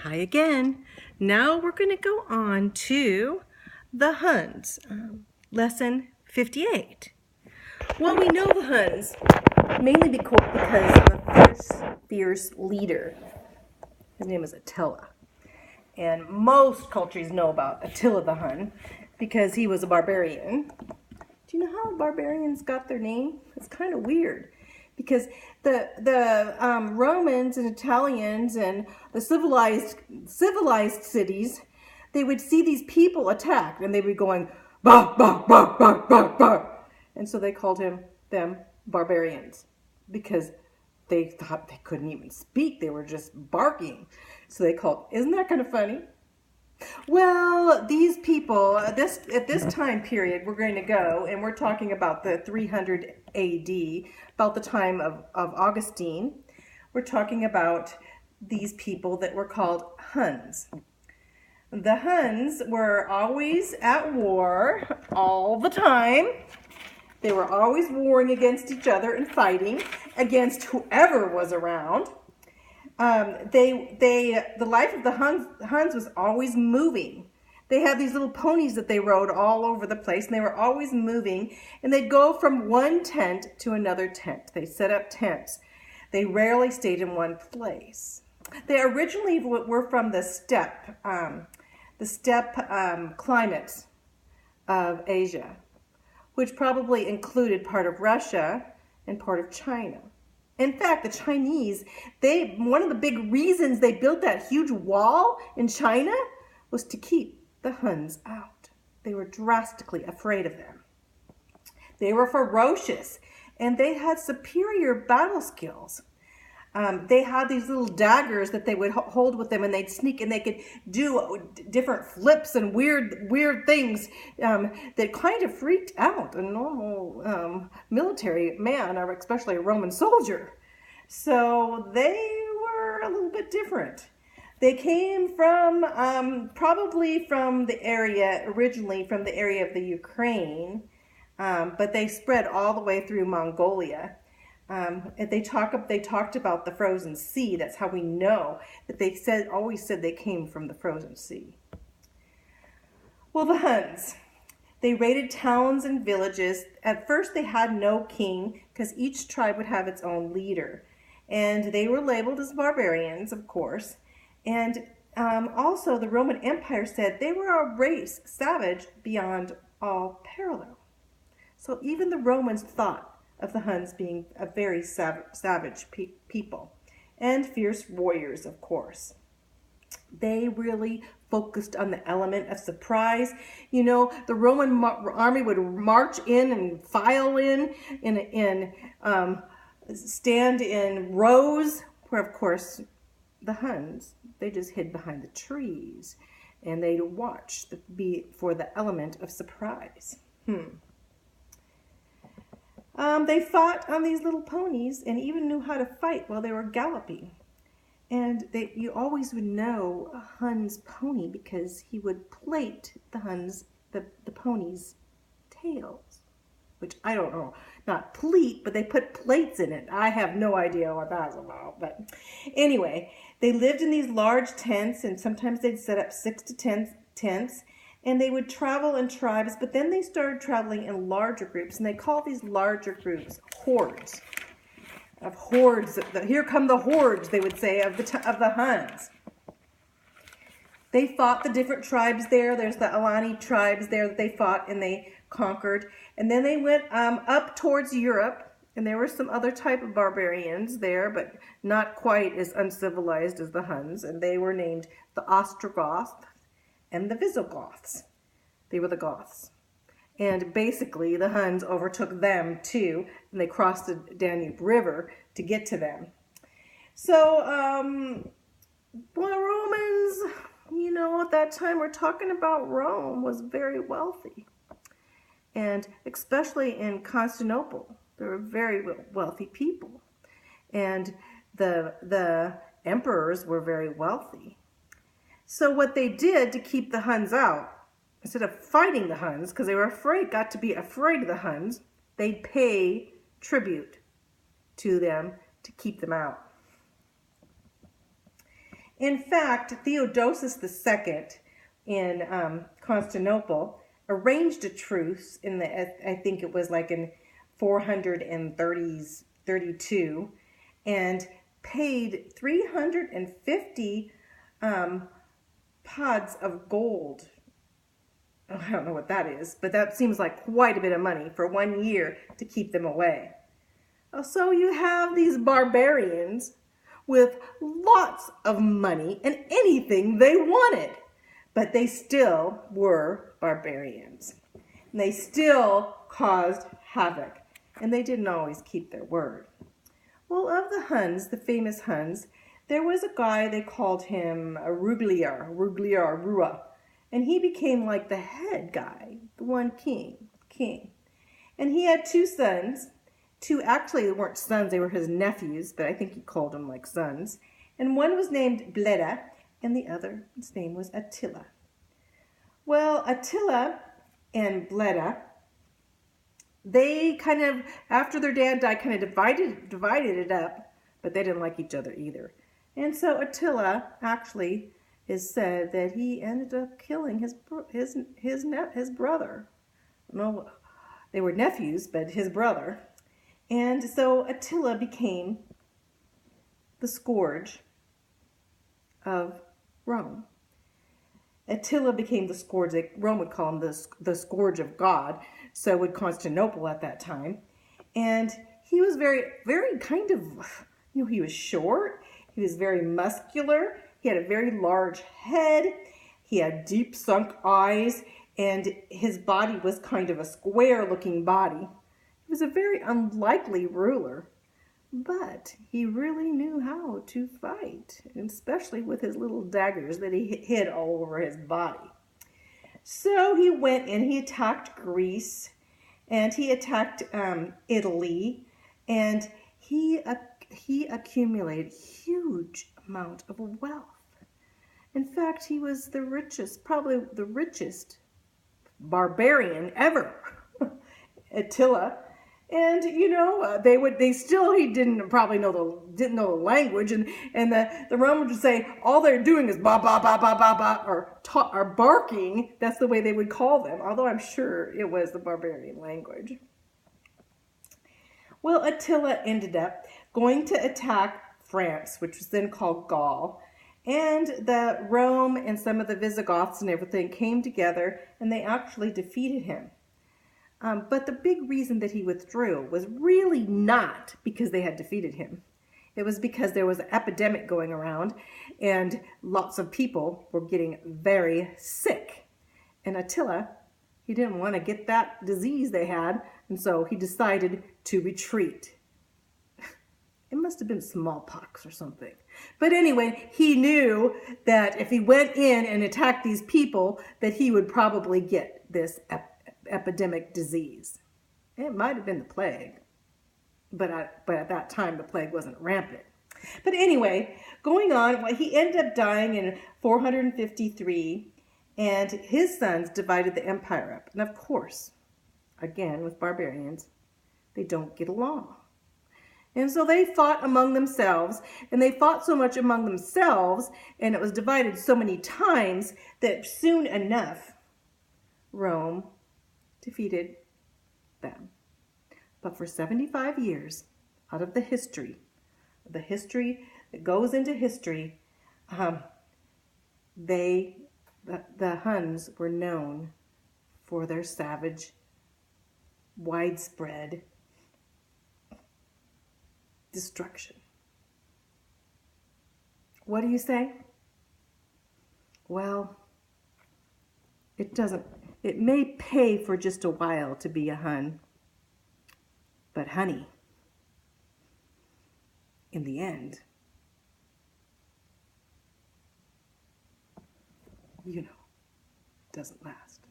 Hi again. Now we're going to go on to the Huns, lesson 58. Well, we know the Huns mainly because of a fierce leader. His name is Attila. And most cultures know about Attila the Hun because he was a barbarian. Do you know how barbarians got their name? It's kind of weird because the Romans and Italians and the civilized cities, they would see these people attacked and they'd be going bah bah bah bah bah bah, and so they called them barbarians because they thought they couldn't even speak; they were just barking. So they called. Isn't that kind of funny? Well, these people, at this time period, we're going to go, and we're talking about the 300 AD, about the time of Augustine. We're talking about these people that were called Huns. The Huns were always at war all the time. They were always warring against each other and fighting against whoever was around. The life of the Huns was always moving. They had these little ponies that they rode all over the place, and they were always moving, and they'd go from one tent to another tent. They set up tents. They rarely stayed in one place. They originally were from the steppe climates of Asia, which probably included part of Russia and part of China. In fact, the Chinese, one of the big reasons they built that huge wall in China was to keep the Huns out. They were drastically afraid of them. They were ferocious, and they had superior battle skills. They had these little daggers that they would hold with them, and they'd sneak, and they could do different flips and weird things that kind of freaked out a normal military man, or especially a Roman soldier. So they were a little bit different. They came from probably from the area, originally from the area of the Ukraine, but they spread all the way through Mongolia. They talked about the frozen sea. That's how we know that they always said they came from the frozen sea. Well, the Huns, they raided towns and villages. At first, they had no king because each tribe would have its own leader, and they were labeled as barbarians, of course. And also, the Roman Empire said they were a race savage beyond all parallel. So even the Romans thought of the Huns being a very savage people and fierce warriors, of course. They really focused on the element of surprise. You know, the Roman army would march in and file in stand in rows, where, of course, the Huns, they just hid behind the trees, and they'd watch for the element of surprise. They fought on these little ponies and even knew how to fight while they were galloping. And you always would know a Hun's pony because he would plait the pony's tails, which I don't know, not pleat, but they put plates in it. I have no idea what that's about. But anyway, they lived in these large tents, and sometimes they'd set up 6 to 10 tents. And they would travel in tribes, but then they started traveling in larger groups, and they call these larger groups hordes. Here come the hordes, they would say, of the Huns. They fought the different tribes there. There's the Alani tribes there that they fought and they conquered. And then they went up towards Europe, and there were some other type of barbarians there, but not quite as uncivilized as the Huns, and they were named the Ostrogoths and the Visigoths. They were the Goths. And basically, the Huns overtook them too, and they crossed the Danube River to get to them. So, Romans, at that time, we're talking about Rome was very wealthy. And especially in Constantinople, there were very wealthy people. And the emperors were very wealthy. So what they did to keep the Huns out, instead of fighting the Huns, because they were got to be afraid of the Huns, they'd pay tribute to them to keep them out. In fact, Theodosius II in Constantinople arranged a truce in I think it was like in 432, and paid 350 pods of gold. I don't know what that is, but that seems like quite a bit of money for 1 year to keep them away. So you have these barbarians with lots of money and anything they wanted, but they still were barbarians. And they still caused havoc, and they didn't always keep their word. Well, of the Huns, the famous Huns, there was a guy, they called him Rua, and he became like the head guy, the one king. And he had two sons. Two, actually, they weren't sons, they were his nephews, but I think he called them like sons. And one was named Bleda, and the other's name was Attila. Well, Attila and Bleda, they kind of, after their dad died, kind of divided it up, but they didn't like each other either. And so Attila actually is said that he ended up killing his brother. No, they were nephews, but his brother. And so Attila became the scourge of Rome. Attila became the scourge. Rome would call him the scourge of God. So would Constantinople at that time. And he was very, very kind of, he was short. He was very muscular. He had a very large head. He had deep sunk eyes. And his body was kind of a square looking body. He was a very unlikely ruler. But he really knew how to fight, especially with his little daggers that he hid all over his body. So he went and he attacked Greece, and he attacked Italy, and he accumulated huge amount of wealth. In fact, he was the richest, probably the richest barbarian ever, Attila. And he didn't know the language, and the Romans would say all they're doing is ba ba ba ba ba ba, or barking. That's the way they would call them, although I'm sure it was the barbarian language. Well, Attila ended up going to attack France, which was then called Gaul, and the Rome and some of the Visigoths and everything came together, and they actually defeated him. But the big reason that he withdrew was really not because they had defeated him. It was because there was an epidemic going around and lots of people were getting very sick. And Attila, he didn't want to get that disease they had, and so he decided to retreat. It must have been smallpox or something. But anyway, he knew that if he went in and attacked these people, that he would probably get this epidemic disease. It might have been the plague, but at that time the plague wasn't rampant. But anyway, going on, well, he ended up dying in 453, and his sons divided the empire up. And of course, again with barbarians, they don't get along. And so they fought among themselves, and they fought so much among themselves, and it was divided so many times that soon enough, Rome defeated them. But for 75 years, out of the history that goes into history, the Huns were known for their savage, widespread destruction. What do you say? Well, it may pay for just a while to be a Hun, but honey, in the end, doesn't last.